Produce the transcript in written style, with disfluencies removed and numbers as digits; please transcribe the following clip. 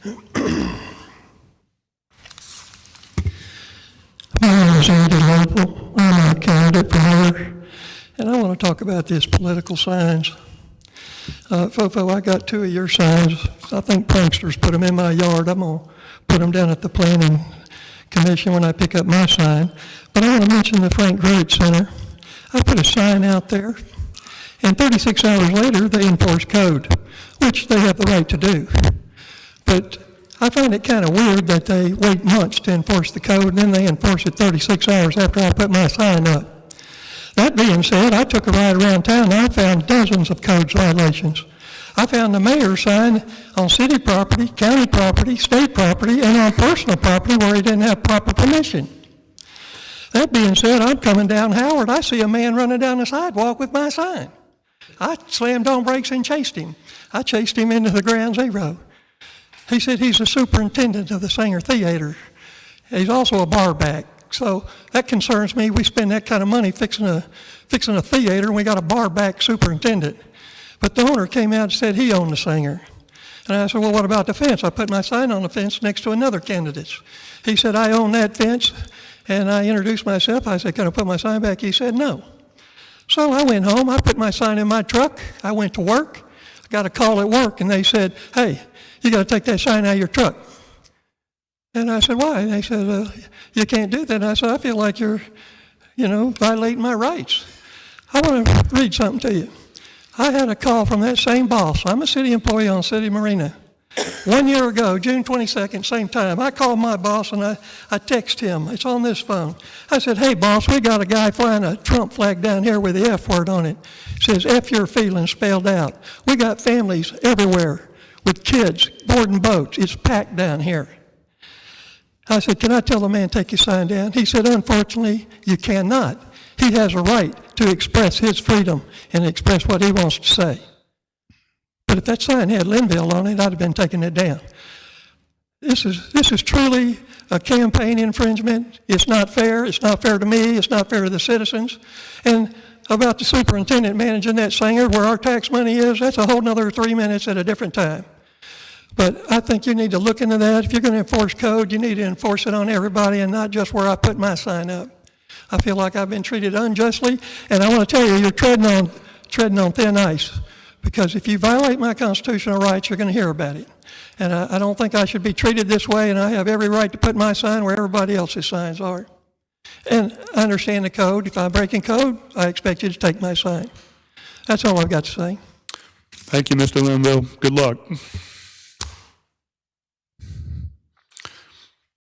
My name is Andy Linville. I'm a candidate for mayor, and I want to talk about these political signs. Fofo, I got 2 of your signs. I think pranksters put them in my yard. I'm going to put them down at the planning commission when I pick up my sign. But I want to mention the Frank Great Center. I put a sign out there, and 36 hours later, they enforce code, which they have the right to do. But I find it kind of weird that they wait months to enforce the code, and then they enforce it 36 hours after I put my sign up. That being said, I took a ride around town, and I found dozens of code violations. I found the mayor's sign on city property, county property, state property, and on personal property where he didn't have proper permission. That being said, I'm coming down Howard. I see a man running down the sidewalk with my sign. I slammed on brakes and chased him. I chased him into the ground zero. He said he's the superintendent of the Singer Theater. He's also a bar back. So that concerns me. We spend that kind of money fixing a theater, and we got a bar back superintendent. But the owner came out and said he owned the Singer. And I said, well, what about the fence? I put my sign on the fence next to another candidate's. He said, I own that fence. And I introduced myself. I said, can I put my sign back? He said, no. So I went home. I put my sign in my truck. I went to work. I got a call at work, and they said, hey, you got to take that sign out of your truck. And I said, why? And they said, you can't do that. And I said, I feel like you're, violating my rights. I want to read something to you. I had a call from that same boss. I'm a city employee on City Marina. 1 year ago, June 22nd, same time, I called my boss and I text him. It's on this phone. I said, hey, boss, we got a guy flying a Trump flag down here with the F word on it. It says, F your feelings spelled out. We got families everywhere with kids boarding boats. It's packed down here. I said, can I tell the man take your sign down? He said, unfortunately, you cannot. He has a right to express his freedom and express what he wants to say. But if that sign had Linville on it, I'd have been taking it down. This is truly a campaign infringement. It's not fair. It's not fair to me. It's not fair to the citizens. And about the superintendent managing that Singer, where our tax money is, that's a whole nother 3 minutes at a different time. But I think you need to look into that. If you're going to enforce code, you need to enforce it on everybody and not just where I put my sign up. I feel like I've been treated unjustly, and I want to tell you, you're treading on thin ice. Because if you violate my constitutional rights, you're going to hear about it. And I don't think I should be treated this way, and I have every right to put my sign where everybody else's signs are. And I understand the code. If I'm breaking code, I expect you to take my sign. That's all I've got to say. Thank you, Mr. Linville. Good luck.